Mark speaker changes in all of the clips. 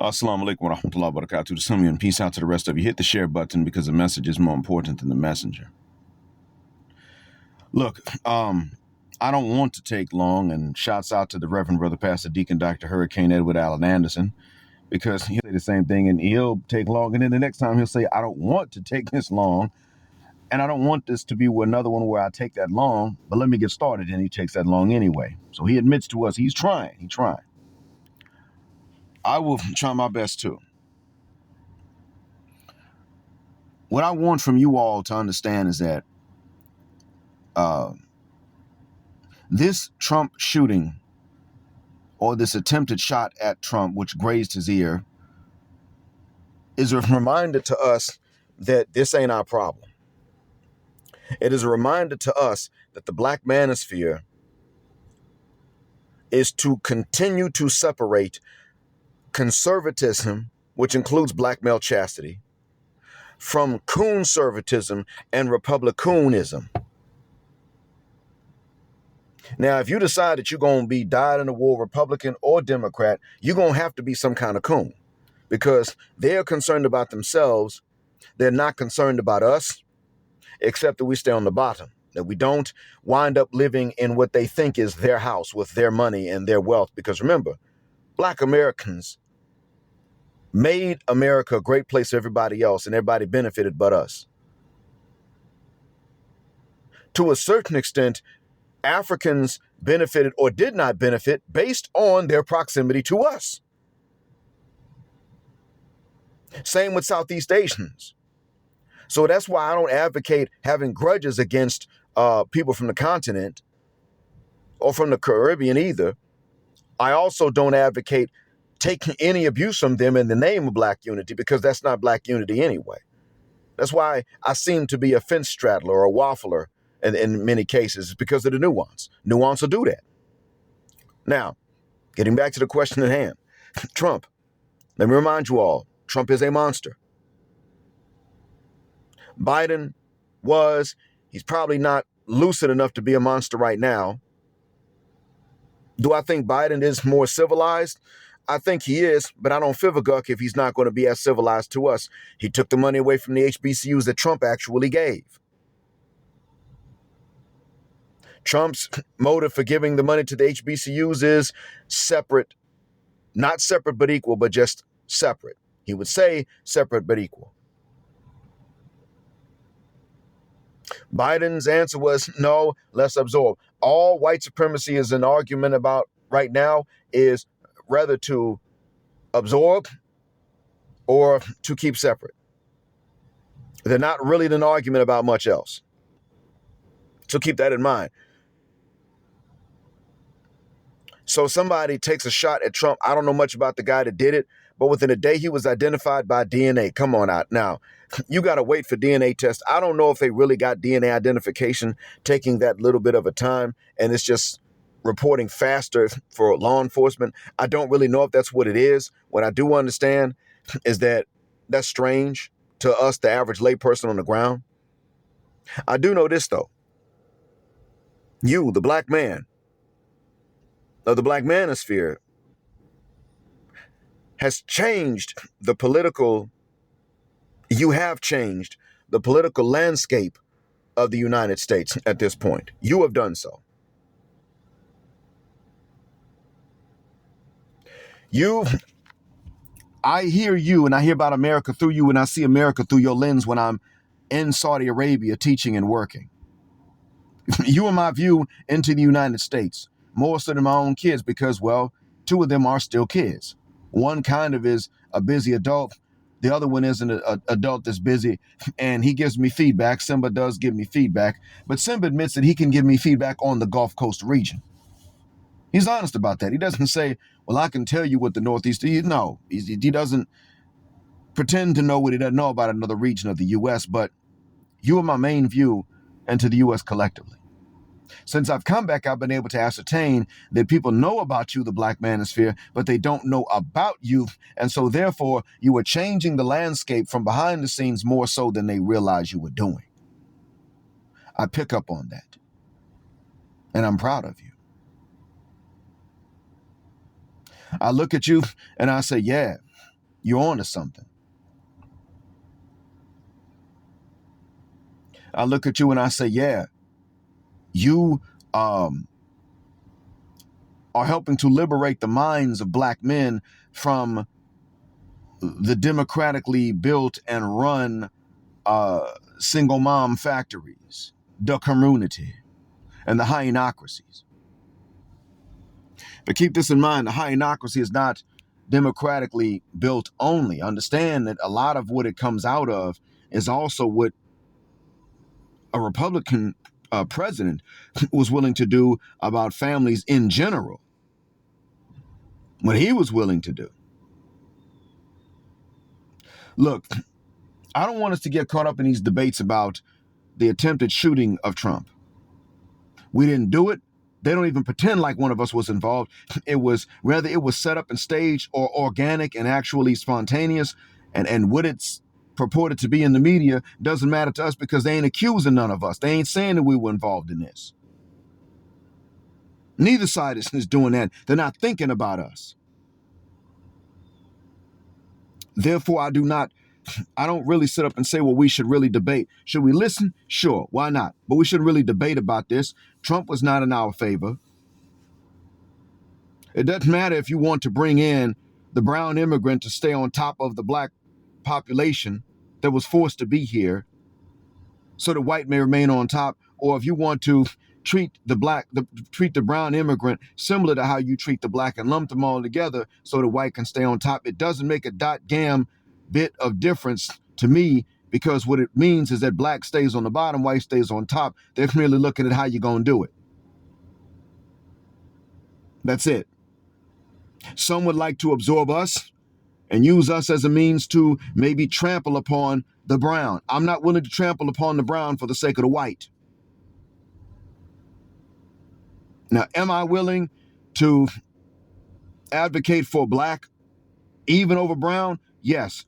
Speaker 1: Assalamu alaikum wa rahmatullahi wa barakatuh. To some of you, and peace out to the rest of you. Hit the share button because the message is more important than the messenger. Look, I don't want to take long, and shouts out to the Reverend Brother Pastor Deacon Dr. Hurricane Edward Allen Anderson, because he'll say the same thing and he'll take long, and then the next time he'll say, I don't want to take this long, and I don't want this to be another one where I take that long, but let me get started, and he takes that long anyway. So he admits to us he's trying. I will try my best too. What I want from you all to understand is that this Trump shooting, or this attempted shot at Trump, which grazed his ear, is a reminder to us that this ain't our problem. It is a reminder to us that the Black Manosphere is to continue to separate conservatism, which includes black male chastity, from conservatism and republicanism. Now, if you decide that you're going to be dyed in the wool Republican or Democrat, you're going to have to be some kind of coon, because they're concerned about themselves. They're not concerned about us, except that we stay on the bottom, that we don't wind up living in what they think is their house with their money and their wealth. Because remember, Black Americans made America a great place for everybody else, and everybody benefited but us. To a certain extent, Africans benefited or did not benefit based on their proximity to us. Same with Southeast Asians. So that's why I don't advocate having grudges against people from the continent or from the Caribbean either. I also don't advocate taking any abuse from them in the name of Black unity, because that's not Black unity anyway. That's why I seem to be a fence straddler or a waffler in many cases, because of the nuance. Nuance will do that. Now, getting back to the question at hand, Trump, let me remind you all, Trump is a monster. Biden he's probably not lucid enough to be a monster right now. Do I think Biden is more civilized? I think he is, but I don't fiviguck if he's not going to be as civilized to us. He took the money away from the HBCUs that Trump actually gave. Trump's motive for giving the money to the HBCUs is separate, not separate but equal, but just separate. He would say separate but equal. Biden's answer was no, let's absorb. All white supremacy is an argument about right now is rather to absorb or to keep separate. They're not really an argument about much else. So keep that in mind. So somebody takes a shot at Trump. I don't know much about the guy that did it, but within a day he was identified by DNA. Come on out. Now, you got to wait for DNA tests. I don't know if they really got DNA identification taking that little bit of a time, and it's just reporting faster for law enforcement. I don't really know if that's what it is. What I do understand is that that's strange to us, the average layperson on the ground. I do know this, though. You, the Black man of the Black Manosphere, has changed the political, you have changed the political landscape of the United States at this point. You have done so. I hear you, and I hear about America through you, and I see America through your lens when I'm in Saudi Arabia teaching and working. You are my view into the United States, more so than my own kids, because, well, two of them are still kids. One kind of is a busy adult. The other one is an adult that's busy, and he gives me feedback. Simba does give me feedback, but Simba admits that he can give me feedback on the Gulf Coast region. He's honest about that. He doesn't say, well, I can tell you what the Northeast is. No, he doesn't pretend to know what he doesn't know about another region of the U.S., but you are my main view into the U.S. collectively. Since I've come back, I've been able to ascertain that people know about you, the Black Manosphere, but they don't know about you. And so therefore, you are changing the landscape from behind the scenes more so than they realize you were doing. I pick up on that. And I'm proud of you. I look at you and I say, yeah, you're on to something. I look at you and I say, yeah, you are helping to liberate the minds of black men from the democratically built and run single mom factories, the community, and the hyenocracies. But keep this in mind, the hyenocracy is not democratically built only. Understand that a lot of what it comes out of is also what a Republican president was willing to do about families in general, what he was willing to do. Look, I don't want us to get caught up in these debates about the attempted shooting of Trump. We didn't do it. They don't even pretend like one of us was involved. It was set up and staged or organic and actually spontaneous. And what it's purported to be in the media doesn't matter to us because they ain't accusing none of us. They ain't saying that we were involved in this. Neither side is doing that. They're not thinking about us. Therefore, I don't really sit up and say, well, we should really debate. Should we listen? Sure. Why not? But we shouldn't really debate about this. Trump was not in our favor. It doesn't matter if you want to bring in the brown immigrant to stay on top of the black population that was forced to be here so the white may remain on top, or if you want to treat the brown immigrant similar to how you treat the black and lump them all together so the white can stay on top. It doesn't make a dot gam bit of difference to me, because what it means is that black stays on the bottom, white stays on top. They're merely looking at how you're going to do it. That's it. Some would like to absorb us and use us as a means to maybe trample upon the brown. I'm not willing to trample upon the brown for the sake of the white. Now, am I willing to advocate for black even over brown? Yes.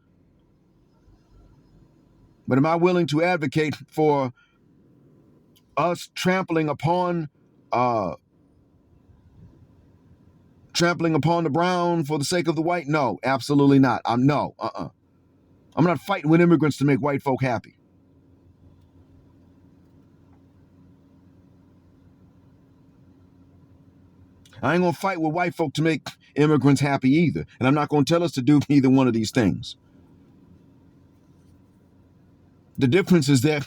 Speaker 1: But am I willing to advocate for us trampling upon the brown for the sake of the white? No, absolutely not. I'm not fighting with immigrants to make white folk happy. I ain't gonna fight with white folk to make immigrants happy either. And I'm not gonna tell us to do either one of these things. The difference is that,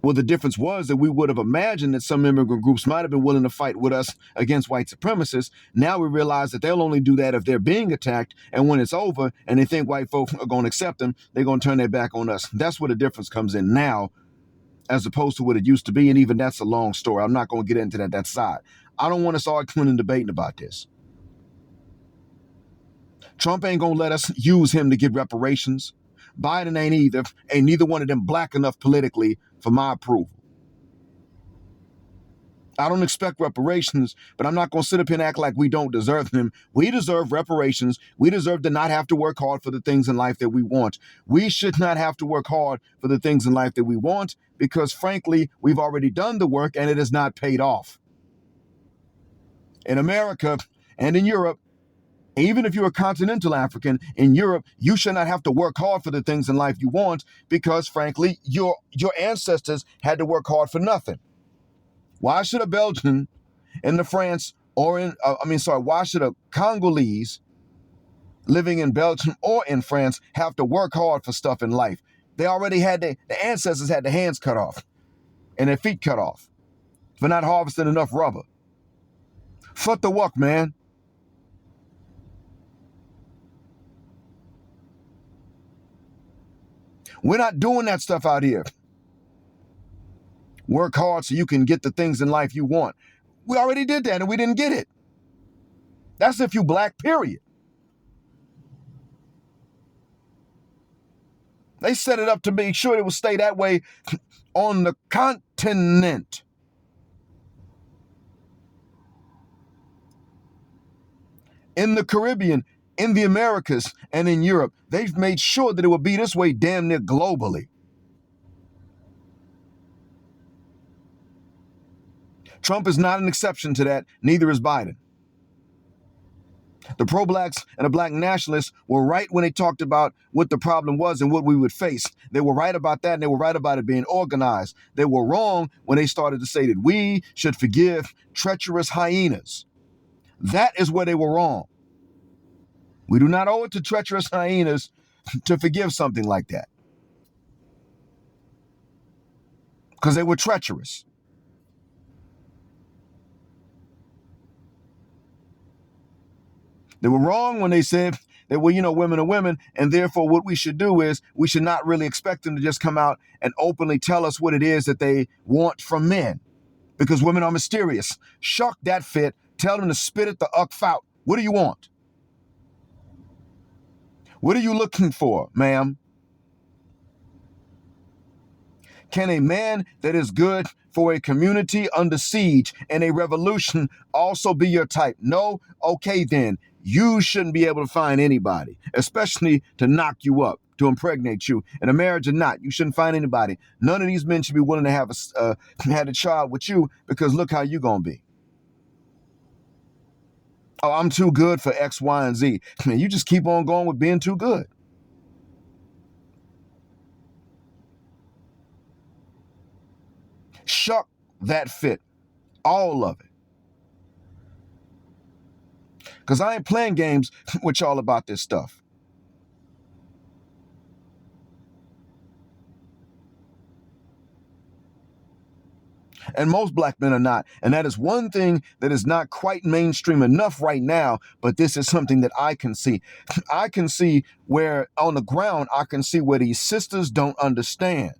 Speaker 1: the difference was that we would have imagined that some immigrant groups might have been willing to fight with us against white supremacists. Now we realize that they'll only do that if they're being attacked. And when it's over and they think white folk are going to accept them, they're going to turn their back on us. That's where the difference comes in now, as opposed to what it used to be. And even that's a long story. I'm not going to get into that side. I don't want us arguing and debating about this. Trump ain't going to let us use him to get reparations. Biden ain't either. Ain't neither one of them black enough politically for my approval. I don't expect reparations, but I'm not going to sit up here and act like we don't deserve them. We deserve reparations. We deserve to not have to work hard for the things in life that we want. We should not have to work hard for the things in life that we want because, frankly, we've already done the work and it has not paid off. In America and in Europe, even if you're a continental African, in Europe, you should not have to work hard for the things in life you want because, frankly, your ancestors had to work hard for nothing. Why should a Belgian in the France why should a Congolese living in Belgium or in France have to work hard for stuff in life? They already had the ancestors had their hands cut off and their feet cut off for not harvesting enough rubber. Fuck the work, man. We're not doing that stuff out here. Work hard so you can get the things in life you want. We already did that and we didn't get it. That's if you black, period. They set it up to make sure it would stay that way on the continent. In the Caribbean, in the Americas, and in Europe, they've made sure that it would be this way damn near globally. Trump is not an exception to that, neither is Biden. The pro-blacks and the black nationalists were right when they talked about what the problem was and what we would face. They were right about that, and they were right about it being organized. They were wrong when they started to say that we should forgive treacherous hyenas. That is where they were wrong. We do not owe it to treacherous hyenas to forgive something like that, because they were treacherous. They were wrong when they said that, well, women are women, and therefore what we should do is we should not really expect them to just come out and openly tell us what it is that they want from men, because women are mysterious. Shuck that fit. Tell them to spit it the uck fout. What do you want? What are you looking for, ma'am? Can a man that is good for a community under siege and a revolution also be your type? No? Okay, then. You shouldn't be able to find anybody, especially to knock you up, to impregnate you. In a marriage or not, you shouldn't find anybody. None of these men should be willing to have had a child with you, because look how you're going to be. Oh, I'm too good for X, Y, and Z. Man, you just keep on going with being too good. Shuck that fit. All of it. Because I ain't playing games with y'all about this stuff. And most black men are not. And that is one thing that is not quite mainstream enough right now, but this is something that I can see. I can see where on the ground, I can see where these sisters don't understand.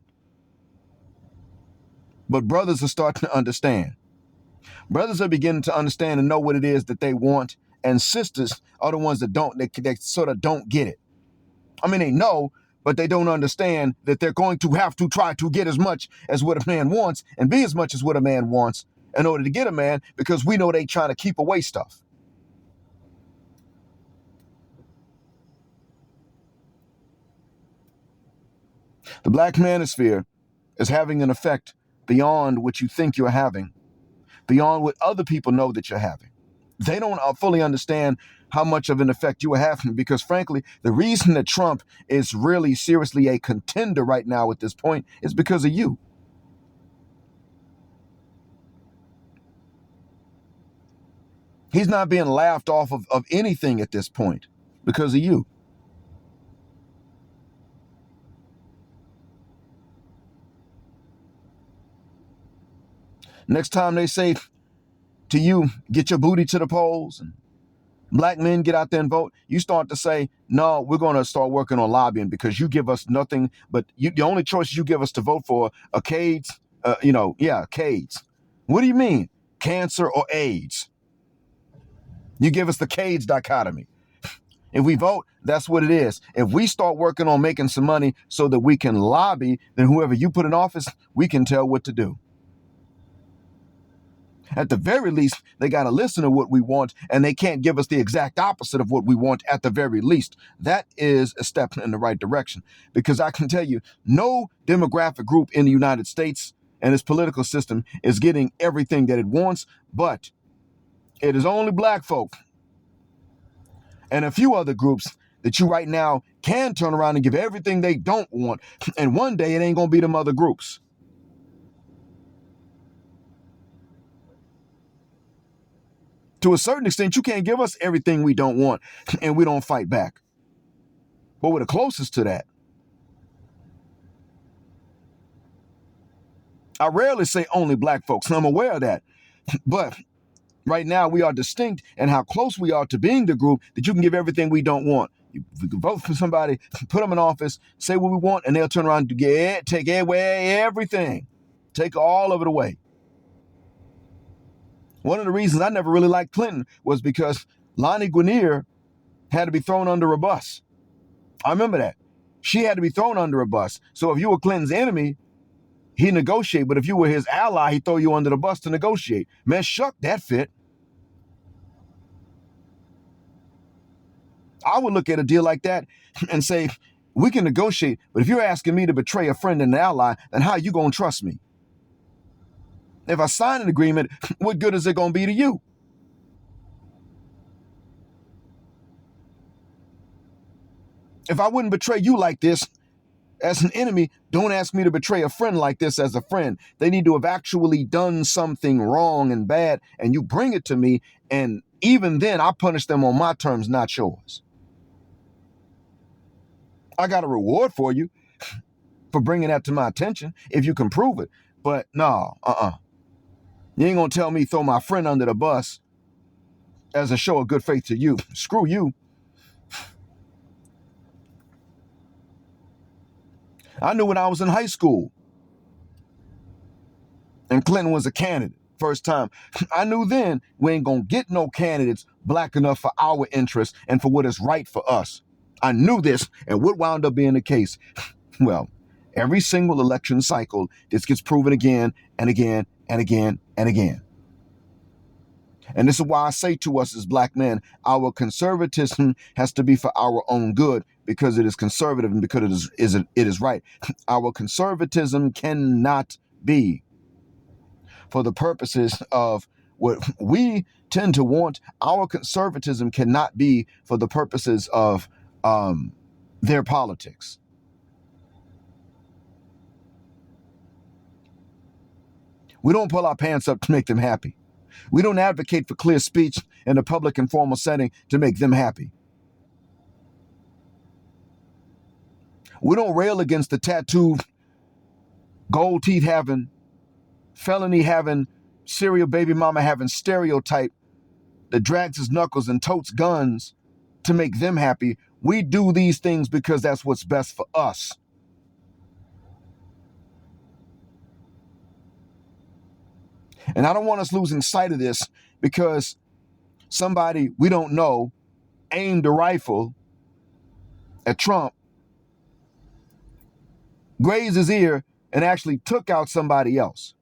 Speaker 1: But brothers are starting to understand. Brothers are beginning to understand and know what it is that they want. And sisters are the ones that don't, they sort of don't get it. I mean, they know, but they don't understand that they're going to have to try to get as much as what a man wants and be as much as what a man wants in order to get a man, because we know they trying to keep away stuff. The black manosphere is having an effect beyond what you think you're having, beyond what other people know that you're having. They don't fully understand how much of an effect you are having, because frankly, the reason that Trump is really seriously a contender right now at this point is because of you. He's not being laughed off of anything at this point because of you. Next time they say to you, get your booty to the polls and black men get out there and vote, you start to say, no, we're going to start working on lobbying, because you give us nothing but the only choices you give us to vote for are CAIDs. CAIDs. What do you mean? Cancer or AIDS? You give us the CAIDs dichotomy. If we vote, that's what it is. If we start working on making some money so that we can lobby, then whoever you put in office, we can tell what to do. At the very least, they got to listen to what we want, and they can't give us the exact opposite of what we want at the very least. That is a step in the right direction, because I can tell you, no demographic group in the United States and its political system is getting everything that it wants, but it is only black folk and a few other groups that you right now can turn around and give everything they don't want, and one day it ain't going to be them other groups. To a certain extent, you can't give us everything we don't want, and we don't fight back. But we're the closest to that. I rarely say only black folks, and I'm aware of that. But right now, we are distinct in how close we are to being the group that you can give everything we don't want. We can vote for somebody, put them in office, say what we want, and they'll turn around and take away everything. Take all of it away. One of the reasons I never really liked Clinton was because Lonnie Guinier had to be thrown under a bus. I remember that. She had to be thrown under a bus. So if you were Clinton's enemy, he negotiate. But if you were his ally, he'd throw you under the bus to negotiate. Man, shuck that fit. I would look at a deal like that and say, we can negotiate, but if you're asking me to betray a friend and an ally, then how are you going to trust me? If I sign an agreement, what good is it going to be to you? If I wouldn't betray you like this as an enemy, don't ask me to betray a friend like this as a friend. They need to have actually done something wrong and bad, and you bring it to me, and even then I punish them on my terms, not yours. I got a reward for you for bringing that to my attention if you can prove it. But no, you ain't gonna tell me throw my friend under the bus as a show of good faith to you. Screw you. I knew when I was in high school and Clinton was a candidate, first time, I knew then we ain't gonna get no candidates black enough for our interests and for what is right for us. I knew this, and what wound up being the case? Well, every single election cycle, this gets proven again and again and again and again. And this is why I say to us as black men, our conservatism has to be for our own good, because it is conservative and because it is right. Our conservatism cannot be for the purposes of what we tend to want. Our conservatism cannot be for the purposes of their politics. We don't pull our pants up to make them happy. We don't advocate for clear speech in a public and formal setting to make them happy. We don't rail against the tattooed, gold teeth having, felony having, serial baby mama having stereotype that drags his knuckles and totes guns to make them happy. We do these things because that's what's best for us. And I don't want us losing sight of this because somebody we don't know aimed a rifle at Trump, grazed his ear, and actually took out somebody else.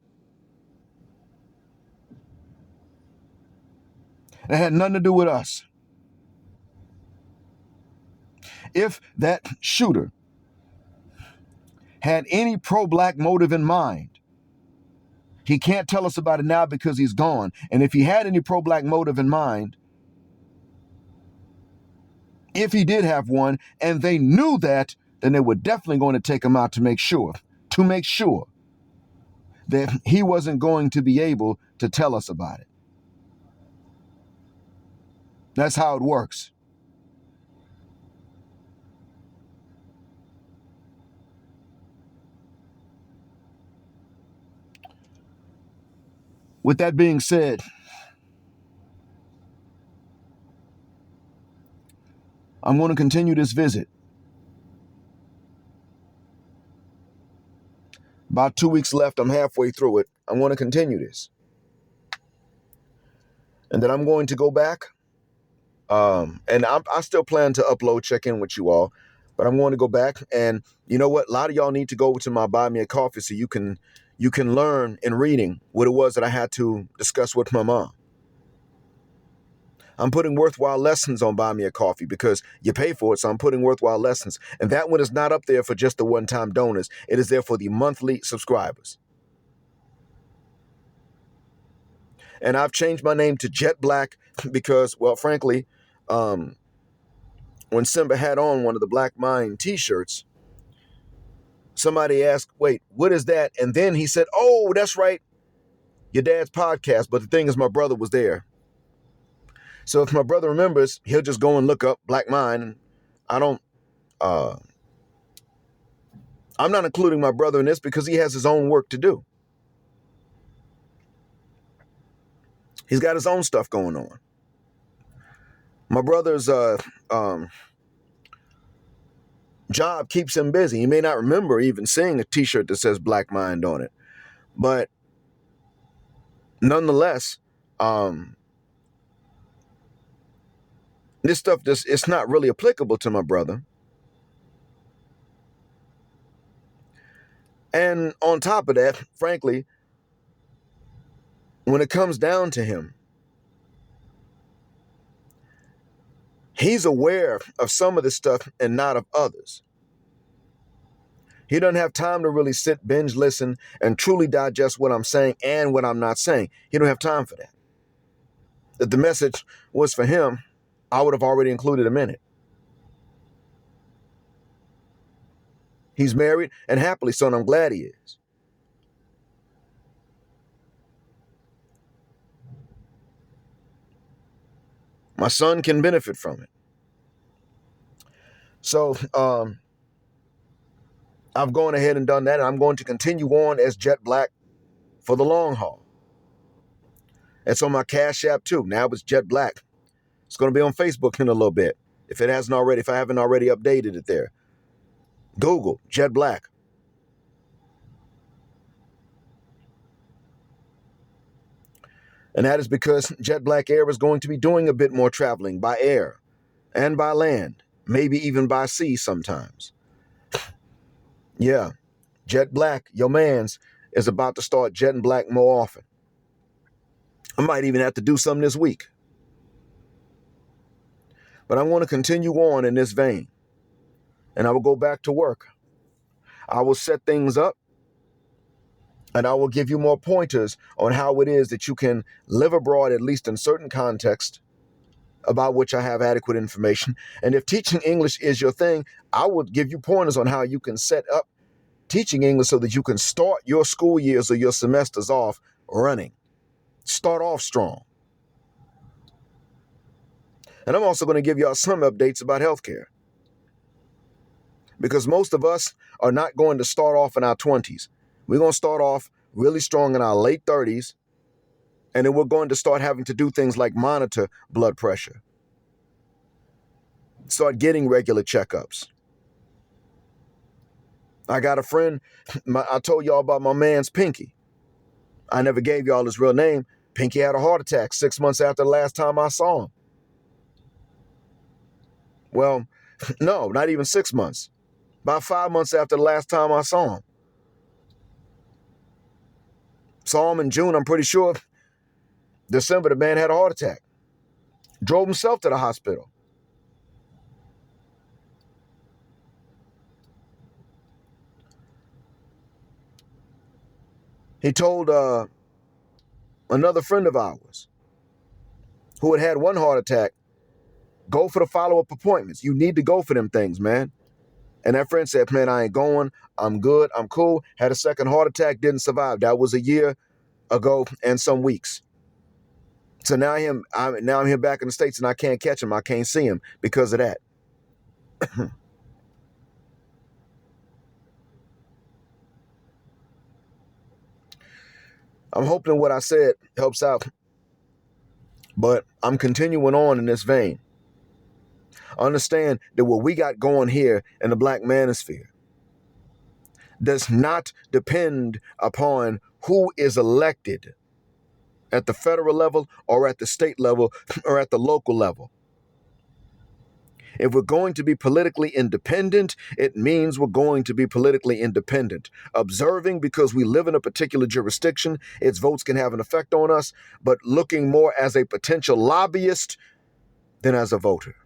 Speaker 1: It had nothing to do with us. If that shooter had any pro-black motive in mind, he can't tell us about it now because he's gone. And if he had any pro-black motive in mind, if he did have one, and they knew that, then they were definitely going to take him out to make sure that he wasn't going to be able to tell us about it. That's how it works. With that being said, I'm going to continue this visit. About 2 weeks left. I'm halfway through it. I'm going to continue this. And then I'm going to go back. And I still plan to upload, check in with you all. But I'm going to go back. And you know what? A lot of y'all need to go to my Buy Me a Coffee so you can learn in reading what it was that I had to discuss with my mom. I'm putting worthwhile lessons on Buy Me a Coffee because you pay for it, so I'm putting worthwhile lessons. And that one is not up there for just the one-time donors. It is there for the monthly subscribers. And I've changed my name to Jet Black because, well, frankly, when Simba had on one of the Black Mind t-shirts, somebody asked, wait, what is that? And then he said, oh, that's right, your dad's podcast. But the thing is, my brother was there. So if my brother remembers, he'll just go and look up Black Mind. And I'm not including my brother in this because he has his own work to do. He's got his own stuff going on. My brother's job keeps him busy. He may not remember even seeing a t-shirt that says Black Mind on it. But nonetheless, this stuff it's not really applicable to my brother. And on top of that, frankly, when it comes down to him, he's aware of some of this stuff and not of others. He doesn't have time to really sit, binge, listen, and truly digest what I'm saying and what I'm not saying. He don't have time for that. If the message was for him, I would have already included him in it. He's married and happily so, and I'm glad he is. My son can benefit from it. So I've gone ahead and done that, and I'm going to continue on as Jet Black for the long haul. It's on my Cash App too. Now it's Jet Black. It's going to be on Facebook in a little bit. If I haven't already updated it there. Google Jet Black. And that is because Jet Black Air is going to be doing a bit more traveling by air and by land, maybe even by sea sometimes. Yeah, Jet Black, your man's, is about to start jetting black more often. I might even have to do something this week. But I want to continue on in this vein. And I will go back to work. I will set things up. And I will give you more pointers on how it is that you can live abroad, at least in certain context, about which I have adequate information. And if teaching English is your thing, I will give you pointers on how you can set up teaching English so that you can start your school years or your semesters off running. Start off strong. And I'm also going to give y'all some updates about healthcare. Because most of us are not going to start off in our 20s. We're going to start off really strong in our late 30s. And then we're going to start having to do things like monitor blood pressure. Start getting regular checkups. I got a friend, I told y'all about my man's Pinky. I never gave y'all his real name. Pinky had a heart attack 6 months after the last time I saw him. Well, no, not even 6 months. About 5 months after the last time I saw him. Saw him in June, I'm pretty sure. December, the man had a heart attack. Drove himself to the hospital. He told another friend of ours who had one heart attack, go for the follow-up appointments. You need to go for them things, man. And that friend said, man, I ain't going. I'm good. I'm cool. Had a second heart attack, didn't survive. That was a year ago and some weeks. So now I'm here back in the States and I can't catch him. I can't see him because of that. I'm hoping what I said helps out. But I'm continuing on in this vein. Understand that what we got going here in the Black Manosphere does not depend upon who is elected at the federal level or at the state level or at the local level. If we're going to be politically independent, it means we're going to be politically independent. Observing because we live in a particular jurisdiction, its votes can have an effect on us, but looking more as a potential lobbyist than as a voter.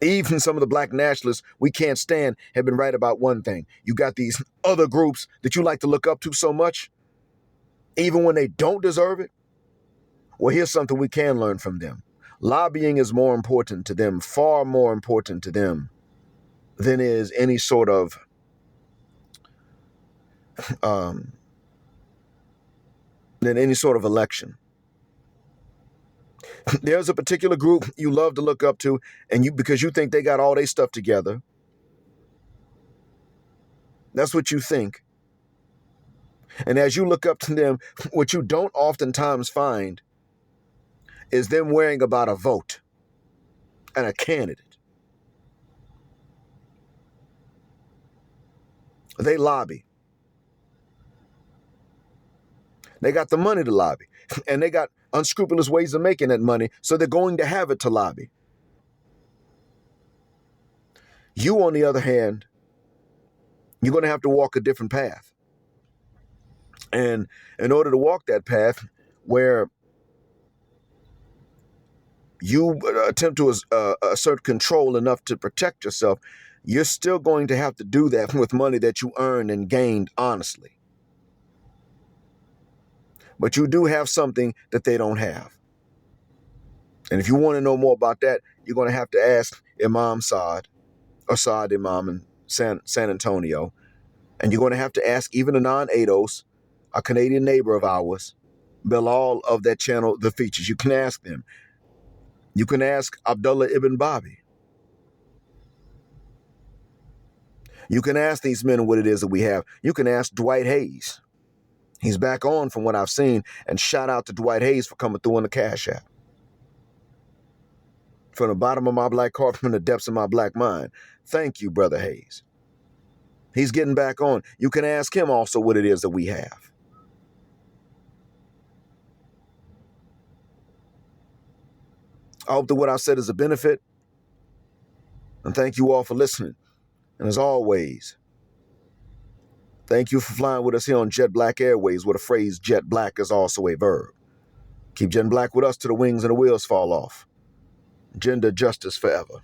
Speaker 1: Even some of the black nationalists we can't stand have been right about one thing. You got these other groups that you like to look up to so much, even when they don't deserve it. Well, here's something we can learn from them. Lobbying is more important to them, far more important to them than is any sort of election. There's a particular group you love to look up to, and because you think they got all their stuff together. That's what you think. And as you look up to them, what you don't oftentimes find is them worrying about a vote and a candidate. They lobby. They got the money to lobby, and they got unscrupulous ways of making that money, so they're going to have it to lobby. You, on the other hand, you're going to have to walk a different path. And in order to walk that path where you attempt to assert control enough to protect yourself, you're still going to have to do that with money that you earned and gained honestly. But you do have something that they don't have. And if you want to know more about that, you're going to have to ask Imam Saad, or Saad Imam in San Antonio. And you're going to have to ask even a non-ADOS, a Canadian neighbor of ours, Bilal of that channel, the features. You can ask them. You can ask Abdullah ibn Babi. You can ask these men what it is that we have. You can ask Dwight Hayes. He's back on from what I've seen. And shout out to Dwight Hayes for coming through on the Cash App. From the bottom of my black heart, from the depths of my black mind. Thank you, Brother Hayes. He's getting back on. You can ask him also what it is that we have. I hope that what I've said is a benefit. And thank you all for listening. And as always, thank you for flying with us here on Jet Black Airways, where the phrase jet black is also a verb. Keep jet black with us till the wings and the wheels fall off. Gender justice forever.